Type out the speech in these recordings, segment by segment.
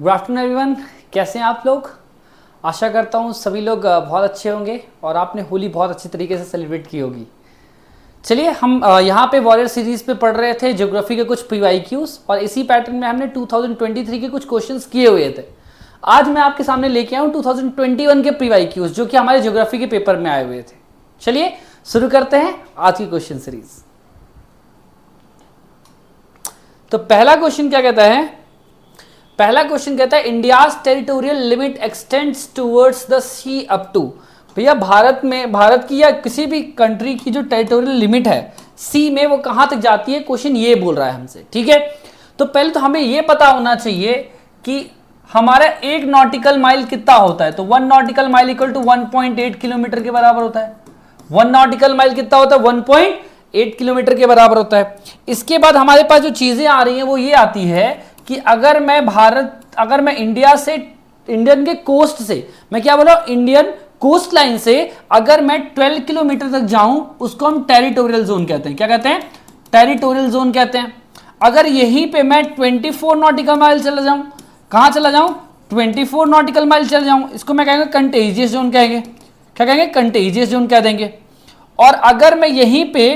Good afternoon everyone, कैसे हैं आप लोग। आशा करता हूँ सभी लोग बहुत अच्छे होंगे और आपने होली बहुत अच्छी तरीके से सेलिब्रेट की होगी। चलिए हम यहाँ पे वॉरियर सीरीज पे पढ़ रहे थे ज्योग्राफी के कुछ PYQs और इसी पैटर्न में हमने 2023 के कुछ क्वेश्चंस किए हुए थे। आज मैं आपके सामने लेके आया हूँ 2021 के PYQs जो कि हमारे ज्योग्राफी के पेपर में आए हुए थे। चलिए शुरू करते हैं आज की क्वेश्चन सीरीज। तो पहला क्वेश्चन क्या कहता है, पहला क्वेश्चन कहता है India's territorial limit extends towards the sea up to. भैया भारत की या किसी भी कंट्री की जो टेरिटोरियल लिमिट है सी में वो कहां तक जाती है, क्वेश्चन ये बोल रहा है हमसे। ठीक है, तो पहले तो हमें ये पता होना चाहिए कि हमारा एक नॉटिकल माइल कितना होता है। तो 1 nautical mile equal to 1.8 kilometre के बराबर होता है। 1 नॉटिकल माइल कितना होता है, 1.8 किलोमीटर के बराबर होता है। इसके बाद हमारे पास जो चीजें आ रही हैं वो ये आती है कि अगर मैं इंडियन के कोस्ट से, मैं क्या बोला, इंडियन कोस्ट लाइन से अगर मैं 12 किलोमीटर तक जाऊं उसको हम टेरिटोरियल जोन कहते हैं। क्या कहते हैं, टेरिटोरियल जोन कहते हैं। अगर यहीं पे मैं 24 नॉटिकल माइल चला जाऊं, कहां चला जाऊं, 24 नॉटिकल माइल चला जाऊं, इसको मैं कहेंगे कंटेजियस जोन कहेंगे। क्या कहेंगे, कंटेजियस जोन कह देंगे। और अगर मैं यहीं पे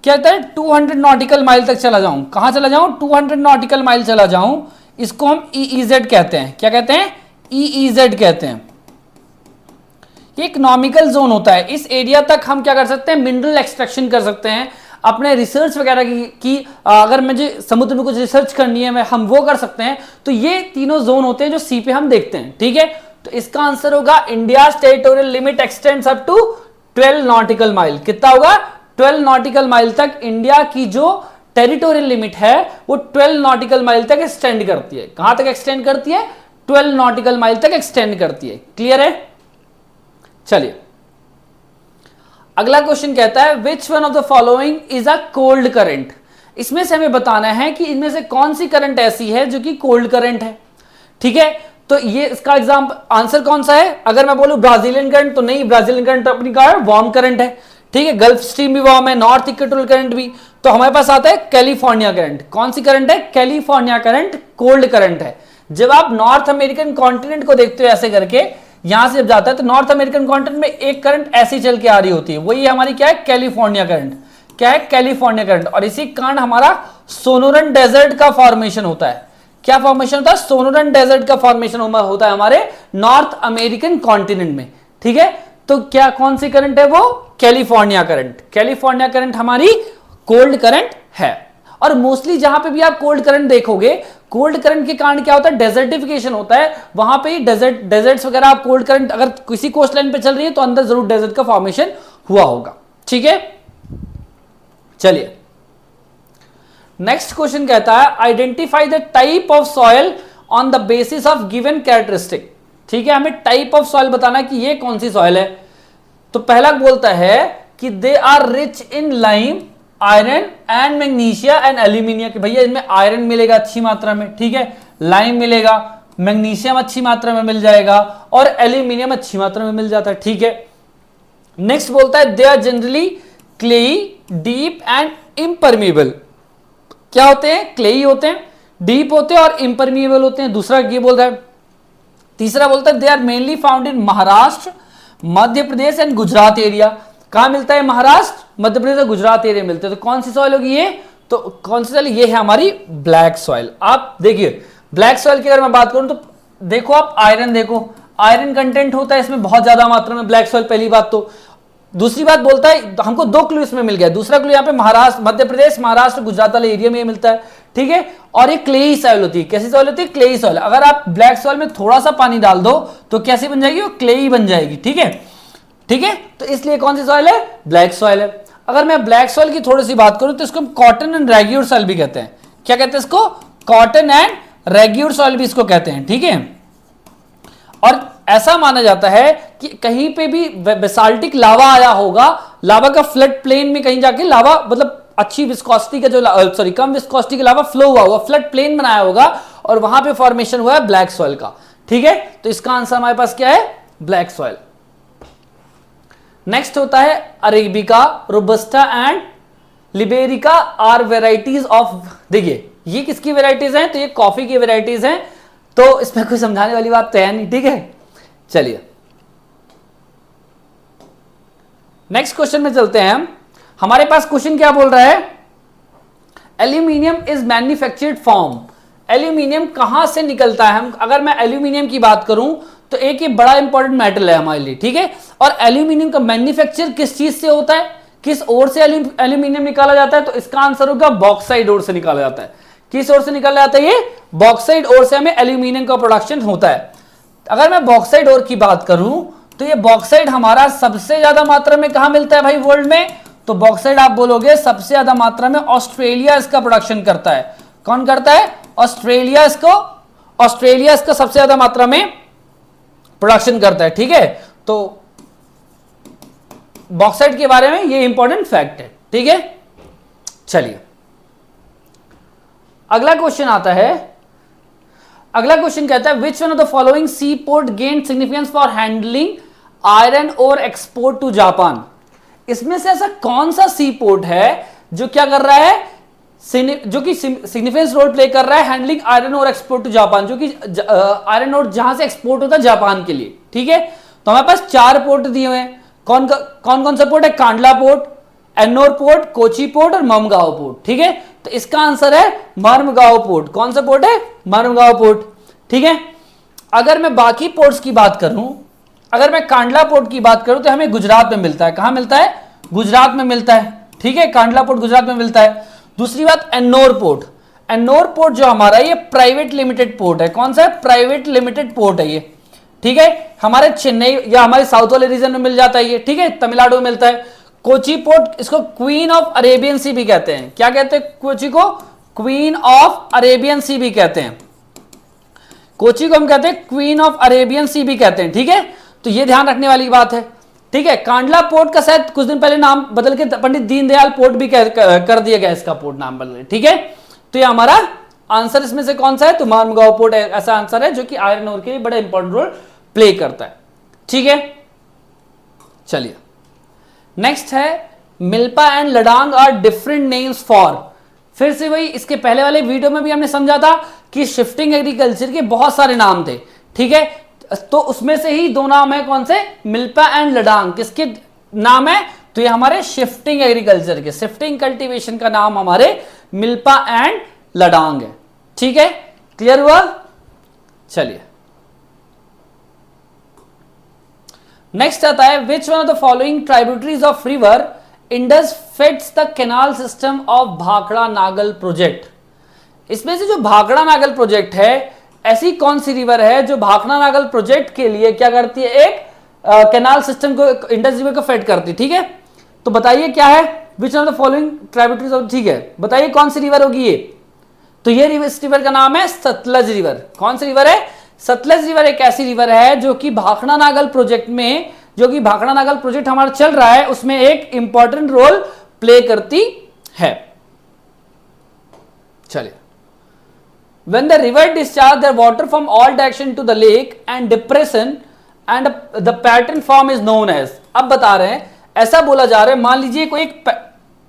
क्या कहते हैं 200 नॉटिकल माइल तक चला जाऊं, कहां चला जाऊं, 200 नॉटिकल माइल चला जाऊं, इसको हम EEZ कहते हैं। क्या कहते हैं, EEZ कहते हैं। ये इकोनॉमिकल जोन होता है। इस एरिया तक हम क्या कर सकते हैं, मिनरल एक्सट्रैक्शन कर सकते हैं, अपने रिसर्च वगैरह की अगर मुझे समुद्र में कुछ रिसर्च करनी है हम वो कर सकते हैं। तो ये तीनों जोन होते हैं जो सी पे हम देखते हैं। ठीक है, तो इसका आंसर होगा India's territorial limit extends up to 12 nautical mile. कितना होगा, 12 नॉटिकल माइल तक इंडिया की जो टेरिटोरियल लिमिट है वो 12 नॉटिकल माइल तक एक्सटेंड करती है। कहां तक एक्सटेंड करती है, 12 नॉटिकल माइल तक एक्सटेंड करती है। क्लियर है। चलिए अगला क्वेश्चन कहता है which one of the following is a cold current. इसमें से हमें बताना है कि इनमें से कौन सी करंट ऐसी है जो कि कोल्ड करंट है। ठीक है, तो ये इसका आंसर कौन सा है। अगर मैं बोलूं ब्राजीलियन करंट तो नहीं, ब्राजीलियन करंट अपनी का वार्म करंट है। ठीक है, गल्फ स्ट्रीम भी वार्म है, नॉर्थ इक्वेटोरियल करंट भी। तो हमारे पास आता है कैलिफोर्निया करंट। कौन सी करंट है, कैलिफोर्निया करंट कोल्ड करंट है। जब आप नॉर्थ अमेरिकन कॉन्टिनेंट को देखते हो ऐसे करके, यहां से जब जाता है तो नॉर्थ अमेरिकन कॉन्टिनेंट में एक करंट ऐसी चल के आ रही होती है, वही हमारी क्या है, कैलिफोर्निया करंट। क्या है, कैलिफोर्निया करंट। और इसी कारण हमारा सोनोरन डेजर्ट का फॉर्मेशन होता है। क्या फॉर्मेशन होता है, सोनोरन डेजर्ट का फॉर्मेशन होता है हमारे नॉर्थ अमेरिकन कॉन्टिनेंट में। ठीक है, तो क्या कौन सी करंट है, वो कैलिफोर्निया करंट। कैलिफोर्निया करंट हमारी कोल्ड करंट है। और मोस्टली जहां पे भी आप कोल्ड करंट देखोगे, कोल्ड करंट के कारण क्या होता है, डेजर्टिफिकेशन होता है। वहां पे डेजर्ट्स वगैरह आप कोल्ड करंट अगर किसी कोस्ट लाइन पे चल रही है तो अंदर जरूर डेजर्ट का फॉर्मेशन हुआ होगा। ठीक है, चलिए नेक्स्ट क्वेश्चन कहता है identify the type of soil on the basis of given characteristic. ठीक है, हमें टाइप ऑफ सॉइल बताना है कि ये कौन सी सॉइल है। तो पहला बोलता है कि they are rich in lime, iron and magnesia and aluminium. कि भैया इनमें आयरन मिलेगा अच्छी मात्रा में, ठीक है, लाइम मिलेगा, मैग्नीशियम अच्छी मात्रा में मिल जाएगा और एल्यूमिनियम अच्छी मात्रा में मिल जाता है। ठीक है, नेक्स्ट बोलता है they are generally clayey, deep and impermeable. क्या होते हैं, क्लेई होते हैं, डीप होते हैं और इम्परमिएबल होते हैं। दूसरा ये बोल रहा है। तीसरा बोलता है they are mainly found in Maharashtra, Madhya Pradesh and Gujarat area. कहां मिलता है, महाराष्ट्र, मध्य प्रदेश और गुजरात एरिया मिलते हैं। तो कौन सी सॉइल होगी ये, तो कौन सी सॉइल, ये है हमारी ब्लैक सॉइल। आप देखिए ब्लैक सॉइल की अगर मैं बात करूं तो देखो आप आयरन देखो, आयरन कंटेंट होता है इसमें बहुत ज्यादा मात्रा में ब्लैक सॉइल, पहली बात तो। दूसरी बात बोलता है, हमको 2 क्लू इसमें मिल गया। दूसरा क्लू यहाँ पे महाराष्ट्र, मध्य प्रदेश, महाराष्ट्र, गुजरात वाले एरिया में ये मिलता है। ठीक है, और ये क्लेई सॉइल होती है। कैसी सॉइल होती है, क्लेई सॉइल। अगर आप ब्लैक सॉइल में थोड़ा सा पानी डाल दो तो कैसी बन जाएगी, वो क्लेई बन जाएगी। ठीक है, ठीक है, तो इसलिए कौन सी सॉइल है, ब्लैक सॉइल है। अगर मैं ब्लैक सॉइल की थोड़ी सी बात करूं तो इसको हम कॉटन एंड रेग्यूर सॉइल भी कहते हैं। क्या कहते हैं इसको, कॉटन एंड रेग्यूर सॉइल भी इसको कहते हैं। ठीक है, और ऐसा माना जाता है कि कहीं पे भी बेसाल्टिक लावा आया होगा, लावा का फ्लड प्लेन में कहीं जाके लावा, मतलब अच्छी विस्कोसिटी का जो कम विस्कोसिटी का लावा फ्लो हुआ, फ्लड प्लेन बनाया होगा और वहां पे फॉर्मेशन हुआ है ब्लैक सॉइल का। ठीक है, तो इसका आंसर हमारे पास क्या है, ब्लैक सॉइल। नेक्स्ट होता है arabica, robusta and liberica are varieties of. देखिए ये किसकी वेराइटीज हैं, तो ये कॉफी की वेराइटीज हैं। तो इसमें कोई समझाने वाली बात तो है नहीं, ठीक है। चलिए नेक्स्ट क्वेश्चन में चलते हैं हम। हमारे पास क्वेश्चन क्या बोल रहा है, aluminium is manufactured from, aluminium कहां से निकलता है। हम अगर मैं एल्यूमिनियम की बात करूं तो एक ये बड़ा इंपॉर्टेंट मेटल है हमारे लिए, ठीक है। और एल्यूमिनियम का मैन्युफैक्चर किस चीज से होता है, किस ओर से एल्यूमिनियम निकाला जाता है, तो इसका आंसर होगा बॉक्साइड ओर से निकाला जाता है। किस ओर से निकाला जाता है, ये बॉक्साइड ओर से हमें एल्यूमिनियम का प्रोडक्शन होता है। अगर मैं बॉक्साइड ओर की बात करूं तो ये बॉक्साइड हमारा सबसे ज्यादा मात्रा में कहां मिलता है भाई वर्ल्ड में, तो बॉक्साइड आप बोलोगे सबसे ज्यादा मात्रा में ऑस्ट्रेलिया इसका प्रोडक्शन करता है। कौन करता है, ऑस्ट्रेलिया इसका सबसे ज्यादा मात्रा में प्रोडक्शन करता है, ठीक है। तो बॉक्साइड के बारे में ये इंपॉर्टेंट फैक्ट है, ठीक है। चलिए अगला क्वेश्चन आता है। अगला क्वेश्चन कहता है which one of the following sea port gain significance for handling iron और एक्सपोर्ट टू जापान। इसमें से ऐसा कौन सा सी पोर्ट है जो क्या कर रहा है, जो कि सिग्निफिकेंस रोल प्ले कर रहा है हैंडलिंग आयरन और एक्सपोर्ट टू जापान, जो कि आयरन और जहां से एक्सपोर्ट होता है जापान के लिए, ठीक है। तो हमारे पास 4 पोर्ट दिए हुए हैं। कौन कौन सा पोर्ट है, Kandla port, Ennore port, Kochi port और मर्मगांव पोर्ट, ठीक है। तो इसका आंसर है मर्मगांव पोर्ट। कौन सा पोर्ट है, मर्मगांव पोर्ट, ठीक है। अगर मैं बाकी पोर्ट्स की बात करूं, अगर मैं कांडला पोर्ट की बात करूं तो हमें गुजरात में मिलता है। कहां मिलता है, गुजरात में मिलता है, ठीक है। कांडला पोर्ट गुजरात में मिलता है। दूसरी बात एन्नोर पोर्ट, एन्नोर पोर्ट जो हमारा ये प्राइवेट लिमिटेड पोर्ट है। कौन सा है, प्राइवेट लिमिटेड पोर्ट है ये, ठीक है। हमारे चेन्नई या हमारे साउथ वाले रीजन में मिल जाता है ये, ठीक है, तमिलनाडु में मिलता है। कोची पोर्ट, इसको क्वीन ऑफ अरेबियन सी भी कहते हैं। क्या कहते हैं कोची को, क्वीन ऑफ अरेबियन सी भी कहते हैं। कोची को हम कहते हैं क्वीन ऑफ अरेबियन सी भी कहते हैं, ठीक है। तो ये ध्यान रखने वाली बात है, ठीक है। कांडला पोर्ट का शायद कुछ दिन पहले नाम बदल के पंडित दीनदयाल पोर्ट भी कर दिया गया, इसका पोर्ट नाम बदल, ठीक है। तो ये हमारा आंसर इसमें से कौन सा है, तो मर्मगांव पोर्ट ऐसा आंसर है जो कि आयरन ओर के लिए बड़ा इंपॉर्टेंट रोल प्ले करता है, ठीक है। चलिए नेक्स्ट है milpa and ladang are different names for. फिर से वही, इसके पहले वाले वीडियो में भी हमने समझा था कि शिफ्टिंग एग्रीकल्चर के बहुत सारे नाम थे, ठीक है। तो उसमें से ही 2 नाम है, कौन से, मिल्पा एंड लडांग। किसके नाम है, तो ये हमारे शिफ्टिंग एग्रीकल्चर के, शिफ्टिंग कल्टीवेशन का नाम हमारे मिल्पा एंड लडांग है, ठीक है। क्लियर हुआ। चलिए नेक्स्ट आता है which one of the following tributaries of river Indus fits the canal system of Bhakra Nangal project. इसमें से जो भाखड़ा नागल प्रोजेक्ट है, ऐसी कौन सी रिवर है जो भाखड़ा नागल प्रोजेक्ट के लिए क्या करती है, एक कैनाल सिस्टम को, इंडस रिवर को फेड करती है, ठीक है। तो बताइए क्या है, which one of the following tributaries of, ठीक है, बताइए कौन सी रिवर होगी ये। तो ये रिवर, इस रिवर का नाम है सतलज रिवर। कौन सी रिवर है, सतलज रिवर एक ऐसी रिवर है जो कि भाखड़ा नागल प्रोजेक्ट में, जो कि भाखड़ा नागल प्रोजेक्ट हमारा चल रहा है उसमें एक इंपॉर्टेंट रोल प्ले करती है। चलिए when the river discharge their water from all direction to the lake and depression and the pattern form is known as। अब बता रहे हैं, ऐसा बोला जा रहा है, मान लीजिए कोई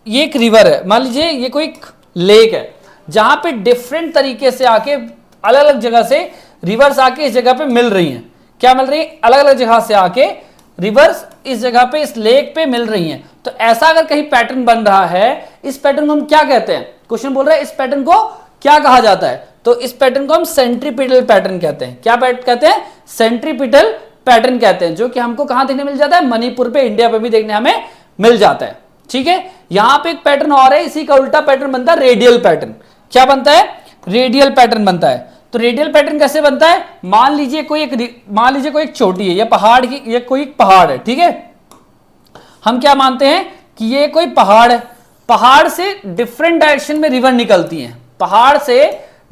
ये एक रिवर है, मान लीजिए ये कोई एक लेक है जहां पे डिफरेंट तरीके से आके अलग अलग जगह से रिवर्स आके इस जगह पे मिल रही हैं। क्या मिल रही है, अलग अलग जगह से आके रिवर्स इस जगह पे, इस लेक पे मिल रही हैं। तो ऐसा अगर कहीं पैटर्न बन रहा है, इस पैटर्न को हम क्या कहते हैं, क्वेश्चन बोल रहा है इस पैटर्न को क्या कहा जाता है, तो इस पैटर्न को हम सेंट्रीपिटल पैटर्न कहते हैं। क्या कहते हैं, सेंट्रीपिटल पैटर्न कहते हैं, जो कि हमको कहां देखने मिल जाता है, मणिपुर पे, इंडिया पे भी देखने हमें मिल जाता है, ठीक है। यहां पे एक पैटर्न और है, इसी का उल्टा पैटर्न बनता है रेडियल पैटर्न। क्या बनता है, रेडियल पैटर्न बनता है। तो रेडियल पैटर्न कैसे बनता है, मान लीजिए कोई एक चोटी है, ये पहाड़ की, ये कोई पहाड़ है, ठीक है। हम क्या मानते हैं कि ये कोई पहाड़ है, पहाड़ से डिफरेंट डायरेक्शन में रिवर निकलती हैं, पहाड़ से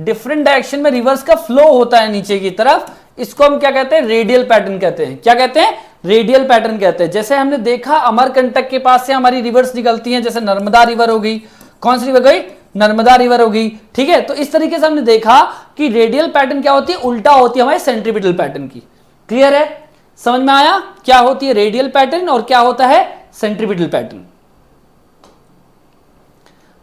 डिफरेंट डायरेक्शन में रिवर्स का फ्लो होता है नीचे की तरफ, इसको हम क्या कहते हैं, रेडियल पैटर्न कहते हैं। क्या कहते हैं, रेडियल पैटर्न कहते हैं। जैसे हमने देखा अमरकंटक के पास से हमारी रिवर्स निकलती हैं, जैसे नर्मदा रिवर हो गई, कौन सी रिवर गई, नर्मदा रिवर हो गई, ठीक है। तो इस तरीके से हमने देखा कि रेडियल पैटर्न क्या होती है, उल्टा होती है हमारे सेंट्रीपिटल पैटर्न की। क्लियर है, समझ में आया क्या होती है रेडियल पैटर्न और क्या होता है सेंट्रीपिटल पैटर्न।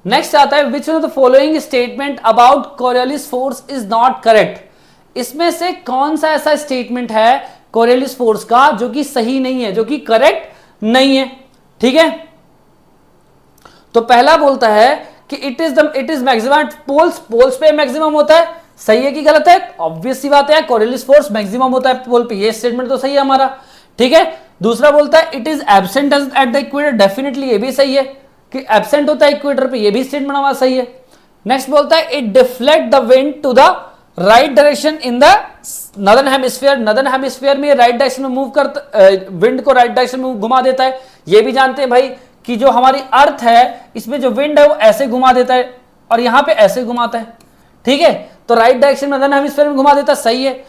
नेक्स्ट आता है which one of the following statement about Coriolis force is not correct. इसमें से कौन सा ऐसा स्टेटमेंट है कोरियोलिस फोर्स का जो कि सही नहीं है, जो कि करेक्ट नहीं है? ठीक है, तो पहला बोलता है कि इट इज मैक्सिमम पोल्स पे मैक्सिमम होता है। सही है कि गलत है? ऑब्वियस सी बात है, कोरियोलिस फोर्स मैक्सिमम होता है पोल पे, ये स्टेटमेंट तो सही है हमारा। ठीक है, दूसरा बोलता है it is absent at the equator, definitely ये भी सही है कि एब्सेंट होता है इक्वेटर पे, ये भी स्टेटमेंट हमारा सही है। नेक्स्ट बोलता है it deflect the wind to the right direction in the northern hemisphere, northern hemisphere में राइट डायरेक्शन में मूव करता, विंड को राइट डायरेक्शन में घुमा देता है। ये भी जानते हैं भाई कि जो हमारी अर्थ है इसमें जो विंड है वो ऐसे घुमा देता है और यहां पे ऐसे घुमाता है। ठीक है, तो राइट डायरेक्शन में नदर्न हेमिस्फीयर में घुमा देता है, सही है।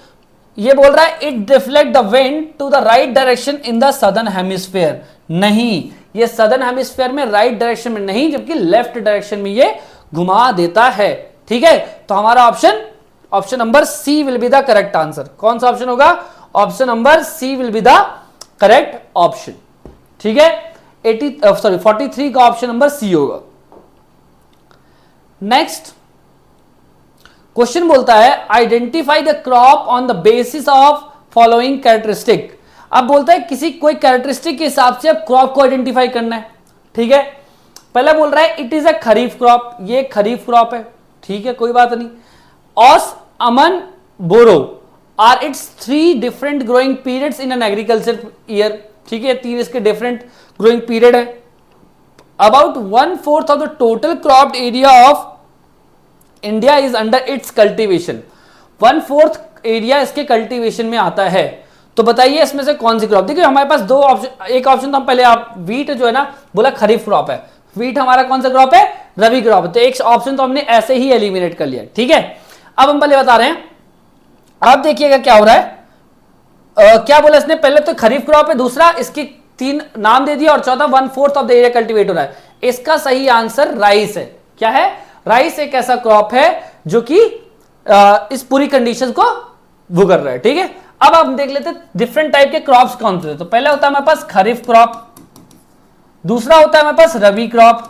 ये बोल रहा है it deflect the wind to the right direction in the southern hemisphere, नहीं, ये सदर्न हेमिस्फीयर में राइट डायरेक्शन में नहीं, जबकि लेफ्ट डायरेक्शन में ये घुमा देता है। ठीक है, तो हमारा option number C will be the correct answer. कौन सा ऑप्शन होगा? Option number C will be the correct option. ठीक है, 43 का ऑप्शन नंबर सी होगा। नेक्स्ट क्वेश्चन बोलता है identify the crop on the basis of following characteristic. अब बोलता है किसी कोई कैरेक्टरिस्टिक के हिसाब से अब क्रॉप को आइडेंटिफाई करना है। ठीक है, पहला बोल रहा है it is a kharif crop, ये खरीफ क्रॉप है। ठीक है, कोई बात नहीं। Aus, aman, boro are it's 3 different growing periods in an agriculture year. ठीक है, 3 इसके डिफरेंट ग्रोइंग पीरियड है। About 1/4 of the total cropped area of India is under its cultivation, 1/4 area इसके कल्टीवेशन में आता है। तो बताइए इसमें से कौन सी क्रॉप? देखिए हमारे पास दो ऑप्शन, एक ऑप्शन तो हम पहले आप वीट जो है ना बोला खरीफ क्रॉप है, वीट हमारा कौन सा क्रॉप है? रबी क्रॉप है। तो एक ऑप्शन तो हमने ऐसे ही एलिमिनेट कर लिया। ठीक है, अब हम पहले बता रहे हैं, आप देखिएगा क्या हो रहा है। क्या बोला इसने? पहले तो खरीफ क्रॉप है, दूसरा इसकी 3 नाम दे दिया और चौथा 1/4 ऑफ द एरिया कल्टीवेट हो रहा है। इसका सही आंसर राइस है। क्या है? राइस एक ऐसा क्रॉप है जो कि इस पूरी कंडीशन को वो कर रहा है। ठीक है, अब हम देख लेते हैं डिफरेंट टाइप के क्रॉप्स कौन से। तो पहला होता है हमारे पास खरीफ क्रॉप, दूसरा होता है हमारे पास रबी क्रॉप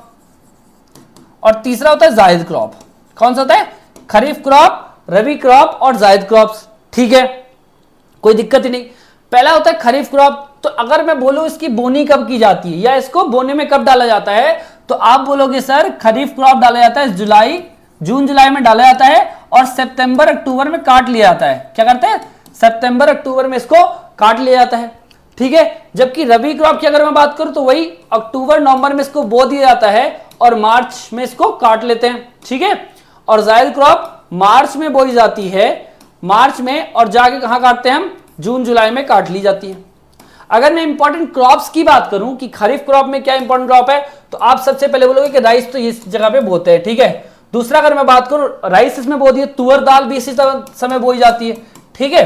और तीसरा होता है जायद क्रॉप। कौन सा होता है? खरीफ क्रॉप, रबी क्रॉप और जायद क्रॉप्स। ठीक है, कोई दिक्कत ही नहीं। पहला होता है खरीफ क्रॉप, तो अगर मैं बोलूं इसकी बोनी कब की जाती है या इसको बोने में कब डाला जाता है, तो आप बोलोगे सर खरीफ क्रॉप डाला जाता है जून जुलाई में डाला जाता है और सितंबर अक्टूबर में काट लिया जाता है। क्या करते हैं? सितंबर अक्टूबर में इसको काट लिया जाता है। ठीक है, जबकि रबी क्रॉप की अगर मैं बात करूं तो वही अक्टूबर नवंबर में इसको बो दिया जाता है और मार्च में इसको काट लेते हैं। ठीक है, और जायद क्रॉप मार्च में बोई जाती है, मार्च में, और जाके कहां काटते हैं हम? जून जुलाई में काट ली जाती है। अगर मैं इंपॉर्टेंट क्रॉप्स की बात करूं कि खरीफ क्रॉप में क्या इंपॉर्टेंट क्रॉप है, तो आप सबसे पहले बोलोगे कि राइस तो इस जगह पे बोते हैं। ठीक है, दूसरा अगर मैं बात करूं राइस इसमें बो दिए, तुअर दाल भी इसी समय बोई जाती है। ठीक है,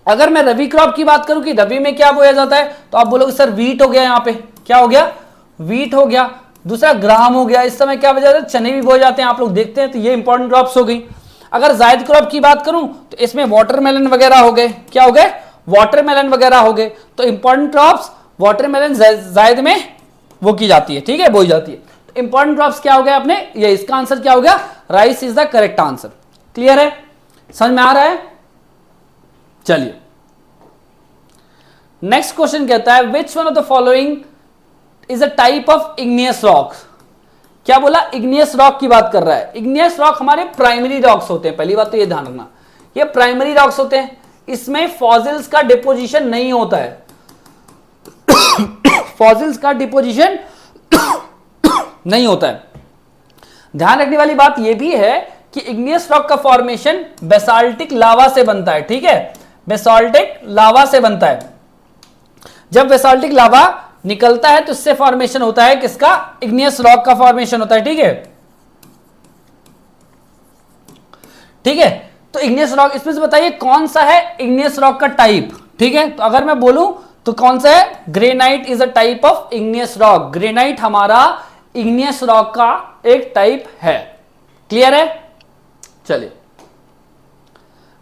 अगर मैं रबी क्रॉप की बात करूं कि रबी में क्या बोया जाता है, तो आप बोलोगे सर वीट हो गया, यहां पे क्या हो गया? वीट हो गया। दूसरा ग्राम हो गया, इस समय क्या बोया जाता है? चने भी बोए जाते हैं, आप लोग देखते हैं। तो ये इंपॉर्टेंट क्रॉप्स हो गई। अगर जायद क्रॉप की बात करूं तो इसमें वाटरमेलन वगैरह हो गए। क्या हो गए? वाटरमेलन वगैरह हो गए। तो इंपॉर्टेंट क्रॉप्स वाटरमेलन जायद में वो की जाती है। ठीक है, बोई जाती है। तो इंपॉर्टेंट क्रॉप्स क्या हो गया आपने? ये इसका आंसर क्या हो गया? Rice is the correct answer. Clear है? समझ में आ रहा है? चलिए नेक्स्ट क्वेश्चन कहता है which one of the following is a type of igneous rock. क्या बोला? इग्नियस रॉक की बात कर रहा है। इग्नियस रॉक हमारे प्राइमरी रॉक्स होते हैं, पहली बात तो ये ध्यान रखना, ये प्राइमरी रॉक्स होते हैं, इसमें फॉसिल्स का डिपोजिशन नहीं होता है। फॉसिल्स का डिपोजिशन नहीं होता है। ध्यान रखने वाली बात यह भी है कि इग्नियस रॉक का फॉर्मेशन बेसाल्टिक लावा से बनता है। ठीक है, बेसाल्टिक लावा से बनता है। जब बेसाल्टिक लावा निकलता है तो इससे फॉर्मेशन होता है किसका? इग्नियस रॉक का फॉर्मेशन होता है। ठीक है, ठीक है, तो इग्नियस रॉक, इसमें से बताइए कौन सा है इग्नियस रॉक का टाइप। ठीक है, तो अगर मैं बोलूं तो कौन सा है? Granite is a type of igneous rock. Granite हमारा इग्नियस रॉक का एक टाइप है। क्लियर है? चलिए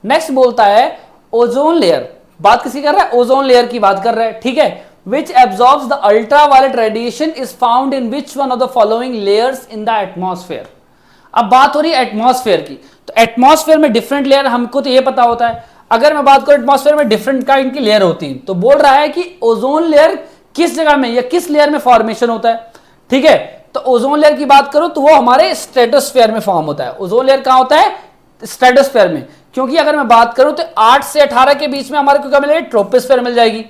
नेक्स्ट बोलता है ओजोन लेयर। बात किसी कर रहा है? ओजोन लेयर की बात कर रहा है। ठीक है, which absorbs the ultraviolet radiation is found in which one of the following layers in the atmosphere। अब बात हो रही है एटमॉस्फेयर की, तो एटमॉस्फेयर में डिफरेंट लेयर, हमको तो ये पता होता है। अगर मैं बात करूं एटमॉस्फेयर में डिफरेंट काइंड की लेयर होती है, तो बोल रहा है कि ओजोन लेयर किस जगह में या किस लेयर में फॉर्मेशन होता है। ठीक है, तो ओजोन लेयर की बात करूं तो वो हमारे स्ट्रेटोस्फेयर में फॉर्म होता है। ओजोन लेयर कहां होता है? स्ट्रेटोस्फेयर में। क्योंकि अगर मैं बात करूं तो 8 से 18 के बीच में हमारे को क्या मिलेगी? ट्रोपोस्फेयर मिल जाएगी।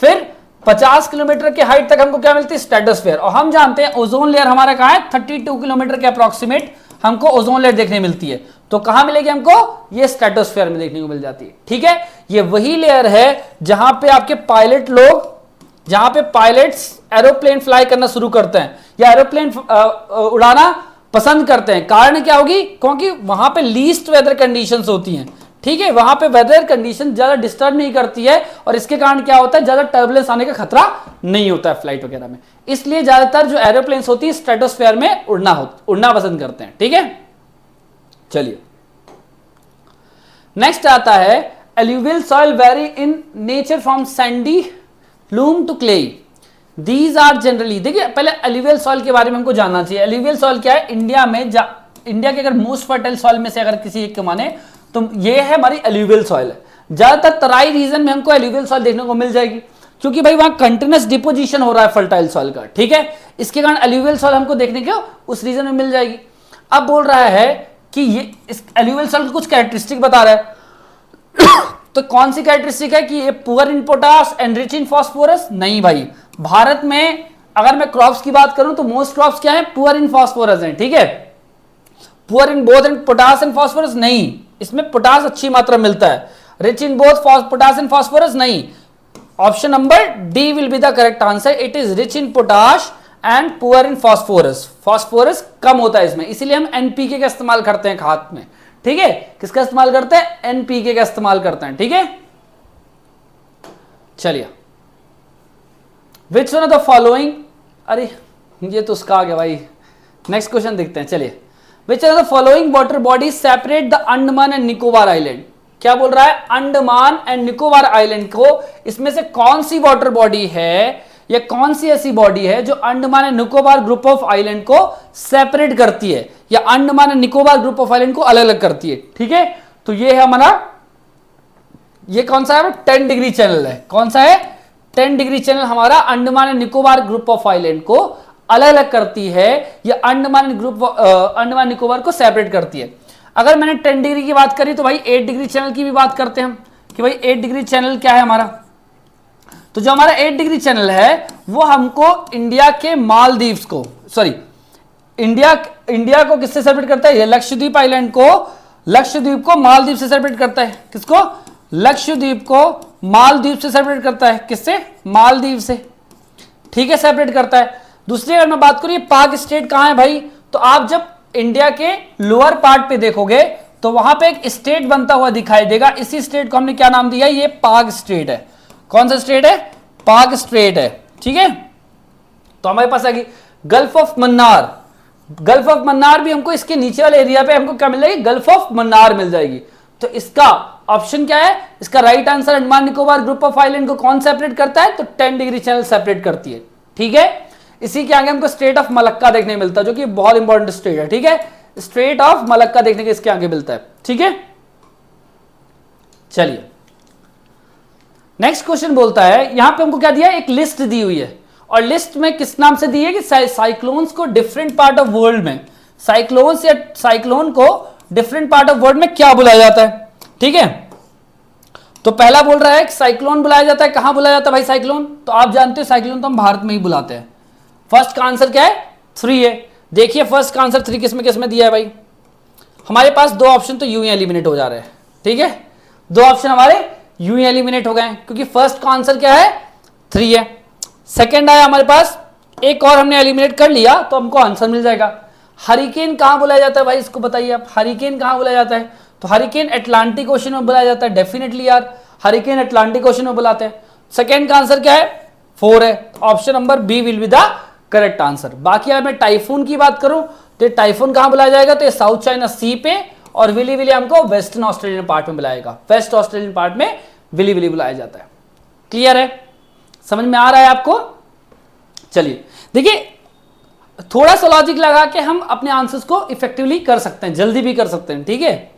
फिर 50 किलोमीटर के हाइट तक हमको क्या मिलती है? स्ट्रेटोस्फेयर। और हम जानते हैं ओजोन लेयर हमारा कहां है? 32 किलोमीटर के अप्रोक्सीमेट हमको ओजोन लेयर देखने मिलती है। तो कहां मिलेगी हमको? ये स्ट्रेटोस्फेयर में देखने को मिल जाती है। ठीक है, ये वही लेयर है जहां पे आपके पायलट लोग, जहां पे पायलट्स एरोप्लेन फ्लाई करना शुरू करते हैं या एरोप्लेन उड़ाना पसंद करते हैं। कारण क्या होगी? क्योंकि वहां पे लीस्ट वेदर कंडीशंस होती हैं। ठीक है, वहां पे वेदर कंडीशन ज्यादा डिस्टर्ब नहीं करती है और इसके कारण क्या होता है? ज्यादा टर्बुलेंस आने का खतरा नहीं होता है फ्लाइट वगैरह में। इसलिए ज्यादातर जो एरोप्लेन्स होती है स्ट्रेटोस्फेयर में उड़ना पसंद करते हैं। ठीक है, चलिए नेक्स्ट आता है alluvial soil vary in nature from sandy loam to clay. These are generally, देखिए पहले एल्यूवियल सॉइल के बारे में हमको जानना चाहिए। एल्यूवियल सॉइल क्या है? इंडिया में इंडिया के अगर मोस्ट फर्टाइल सॉइल में से अगर किसी एक को माने तो ये है हमारी एल्यूवियल सॉइल है। ज्यादातर तराई रीजन में हमको एल्यूवियल सॉइल देखने को मिल जाएगी, क्योंकि भाई वहां कंटिन्यूअस डिपोजिशन हो रहा है फर्टाइल सॉइल का। ठीक है, इसके कारण एल्यूवियल सॉइल हमको देखने को उस रीजन में मिल जाएगी। अब बोल रहा है कि ये इस एल्यूवियल सॉइल की कुछ कैरेक्टरिस्टिक बता रहा है। तो कौन सी कैरेक्टरिस्टिक है कि ये poor in potash and rich in phosphorus? नहीं भाई, भारत में अगर मैं क्रॉप्स की बात करूं तो मोस्ट क्रॉप्स क्या है? पुअर इन फास्फोरस हैं। ठीक है, poor in both in potash and phosphorus नहीं, इसमें पोटाश अच्छी मात्रा मिलता है। Rich in both potash and phosphorus नहीं। Option number D will be the correct answer. It is rich in potash and poor in phosphorus. Phosphorus कम होता है इसमें, इसीलिए हम एनपीके का इस्तेमाल करते हैं खाद में। ठीक है, किसका इस्तेमाल करते हैं? एनपीके का इस्तेमाल करते हैं। ठीक है, चलिए विच वन ऑफ द फॉलोइंग, अरे ये तो उसका आ गया भाई, नेक्स्ट क्वेश्चन देखते हैं। चलिए, विच one of the following water body separate the Andaman and Nicobar island? क्या बोल रहा है? अंडमान एंड निकोबार आइलैंड को, इसमें से कौन सी वाटर बॉडी है या कौन सी ऐसी बॉडी है जो Andaman and Nicobar group of island को सेपरेट करती है या Andaman and Nicobar group of island को अलग अलग करती है? ठीक है, तो ये है हमारा, ये कौन सा है? 10 डिग्री चैनल है। कौन सा है? 10 डिग्री चैनल हमारा Andaman and Nicobar group of island को अलग अलग करती है या अंडमान निकोबार को सेपरेट करती है। अगर मैंने 10 डिग्री की बात करी तो भाई 8 डिग्री चैनल की भी बात करते हैं हम कि भाई 8 डिग्री चैनल क्या है हमारा। तो जो हमारा 8 डिग्री चैनल है वो हमको इंडिया के मालदीव्स को, सॉरी इंडिया को किससे सेपरेट करता है? ये लक्षद्वीप आइलैंड को, लक्षद्वीप को मालदीव से सेपरेट करता है। किसको? लक्षद्वीप को मालदीव से सेपरेट करता है। किससे? मालदीव से। ठीक है, सेपरेट करता है। दूसरी अगर मैं बात करूं, ये पाक स्टेट कहां है भाई? तो आप जब इंडिया के लोअर पार्ट पे देखोगे तो वहां पे एक स्टेट बनता हुआ दिखाई देगा। इसी स्टेट को हमने क्या नाम दिया? ये पाक स्टेट है। कौन सा स्टेट है? पाक स्टेट है। ठीक है, तो हमारे पास आ गई gulf of Mannar. Gulf of Mannar भी हमको इसके नीचे वाले एरिया पे हमको क्या मिल जाएगी? गल्फ ऑफ मन्नार मिल जाएगी। तो इसका ऑप्शन क्या है? इसका right answer Andaman Nicobar group of island को कौन सेपरेट करता है? तो 10 डिग्री चैनल सेपरेट करती है। ठीक है, इसी के आगे हमको स्ट्रेट ऑफ मलक्का देखने मिलता है, जो कि बहुत इंपॉर्टेंट स्टेट है। ठीक है, स्ट्रेट ऑफ मलक्का देखने के इसके आगे मिलता है। ठीक है, चलिए नेक्स्ट क्वेश्चन बोलता है, यहां पे हमको क्या दिया है? एक लिस्ट दी हुई है और लिस्ट में किस नाम से दी है कि साइक्लोन्स को डिफरेंट पार्ट ऑफ वर्ल्ड में, साइक्लोन्स या साइक्लोन को डिफरेंट पार्ट ऑफ वर्ल्ड में क्या बुलाया जाता है? ठीक है, तो पहला बोल रहा है कि साइक्लोन बुलाया जाता है। कहां बुलाया जाता है भाई साइक्लोन? तो आप जानते हो साइक्लोन तो हम भारत में ही बुलाते हैं। फर्स्ट का आंसर क्या है? 3 है। देखिए फर्स्ट का आंसर 3 किसमें दिया है भाई? हमारे पास 2 ऑप्शन तो यूं ही एलिमिनेट हो जा रहे हैं। ठीक है, 2 ऑप्शन हमारे यूं ही एलिमिनेट हो गए क्योंकि फर्स्ट का आंसर क्या है? 3 है। सेकंड आया हमारे पास, एक और हमने एलिमिनेट कर लिया तो हमको आंसर मिल जाएगा। हरिकेन कहां बुलाया जाता है भाई? इसको बताइए आप, हरिकेन कहां बुलाया जाता है? तो हरिकेन अटलांटिक ओशन में बुलाया जाता है। डेफिनेटली यार, हरिकेन अटलांटिक ओशन में बुलाते हैं। सेकंड का आंसर क्या है? 4 है। Option number B will be the correct answer. बाकी अगर मैं टाइफून की बात करूं तो टाइफून कहां बुलाया जाएगा? तो ये साउथ चाइना सी पे और विली विली हमको वेस्टर्न ऑस्ट्रेलियन पार्ट में बुलाएगा। वेस्ट ऑस्ट्रेलियन पार्ट में विली विली बुलाया जाता है। क्लियर है? समझ में आ रहा है आपको? चलिए देखिए, थोड़ा सा लॉजिक लगा के हम अपने आंसर्स को इफेक्टिवली कर सकते हैं, जल्दी भी कर सकते हैं, ठीक है।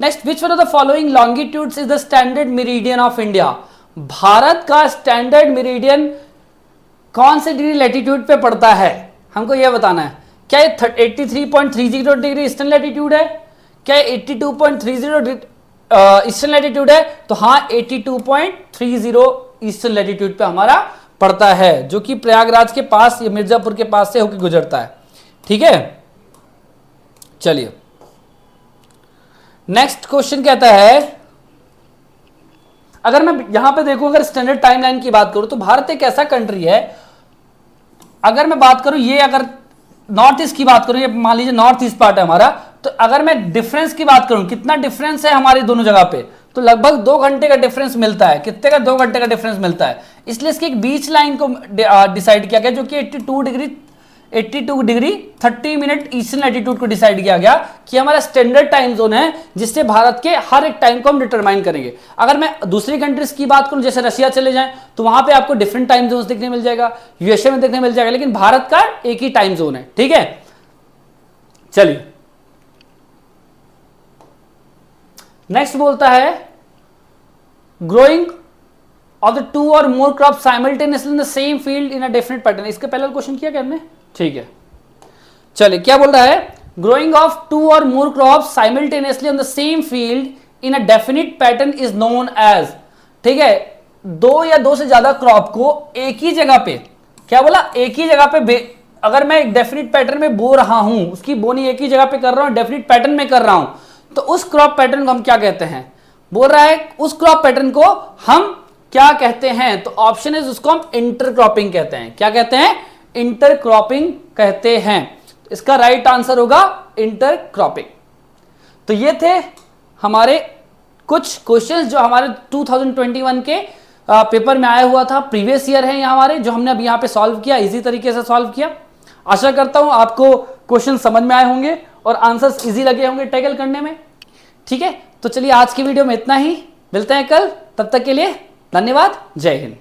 Next, which one of the following longitudes is the standard meridian of India? Bharat का स्टैंडर्ड मेरिडियन कौन से डिग्री लैटिट्यूड पे पड़ता है, हमको यह बताना है। क्या ये 83.30 डिग्री ईस्टर्न लैटिट्यूड है? क्या ये 82.30 ईस्टर्न लैटिट्यूड है? तो हाँ, 82.30 ईस्टर्न लैटिट्यूड पे हमारा पड़ता है, जो कि प्रयागराज के पास या मिर्जापुर के पास से होकर गुजरता है, ठीक है। चलिए नेक्स्ट क्वेश्चन कहता है, अगर मैं यहां पे देखूं, अगर स्टैंडर्ड टाइमलाइन की बात करूं तो भारत एक ऐसा कंट्री है, अगर मैं बात करूं, ये अगर नॉर्थ ईस्ट की बात करूं, ये मान लीजिए नॉर्थ ईस्ट पार्ट है हमारा, तो अगर मैं डिफरेंस की बात करूं, कितना डिफरेंस है हमारी दोनों जगह पे, तो लगभग 2 घंटे का डिफरेंस मिलता है। कितने का? 2 घंटे का डिफरेंस मिलता है। इसलिए इसकी एक बीच लाइन को डिसाइड किया गया, जो कि 82 डिग्री 30 मिनट ईस्टर्न लैटिट्यूड को डिसाइड किया गया कि हमारा स्टैंडर्ड टाइम जोन है, जिससे भारत के हर एक टाइम को हम डिटरमाइन करेंगे। अगर मैं दूसरी कंट्रीज की बात करूं, जैसे रशिया चले जाएं, तो वहां पे आपको डिफरेंट टाइम जोन्स देखने मिल जाएगा, यूएसए में देखने मिल जाएगा, लेकिन भारत का एक ही टाइम जोन है, ठीक है। चलिए नेक्स्ट बोलता है, ग्रोइंग ऑफ द 2 और more crop simultaneously in the same field in a different pattern. इसके पहले क्वेश्चन किया क्या हमने, ठीक है। चलिए क्या बोल रहा है, ग्रोइंग ऑफ 2 और more crop simultaneously on the same field in a definite pattern is known as, ठीक है। 2 या 2 से ज्यादा क्रॉप को एक ही जगह पे, क्या बोला, एक ही जगह पे, अगर मैं एक डेफिनिट पैटर्न में बो रहा हूं, उसकी बोनी एक ही जगह पे कर रहा हूं, डेफिनिट पैटर्न में कर रहा हूं, तो उस क्रॉप पैटर्न को हम क्या कहते हैं? बोल रहा है उस क्रॉप पैटर्न को हम क्या कहते हैं? तो ऑप्शन है, उसको हम इंटरक्रॉपिंग कहते हैं। क्या कहते हैं? इंटरक्रॉपिंग कहते हैं। इसका राइट आंसर होगा इंटरक्रॉपिंग। तो ये थे हमारे कुछ क्वेश्चंस जो हमारे 2021 के पेपर में आया हुआ था, प्रीवियस ईयर है यहाँ हमारे, जो हमने अभी यहाँ पे सॉल्व किया, इजी तरीके से सॉल्व किया। आशा करता हूं आपको क्वेश्चन समझ में आए होंगे और आंसर्स इजी लगे होंगे टैकल करने में, ठीक है। तो चलिए आज की वीडियो में इतना ही, मिलते हैं कल, तब तक के लिए धन्यवाद, जय हिंद।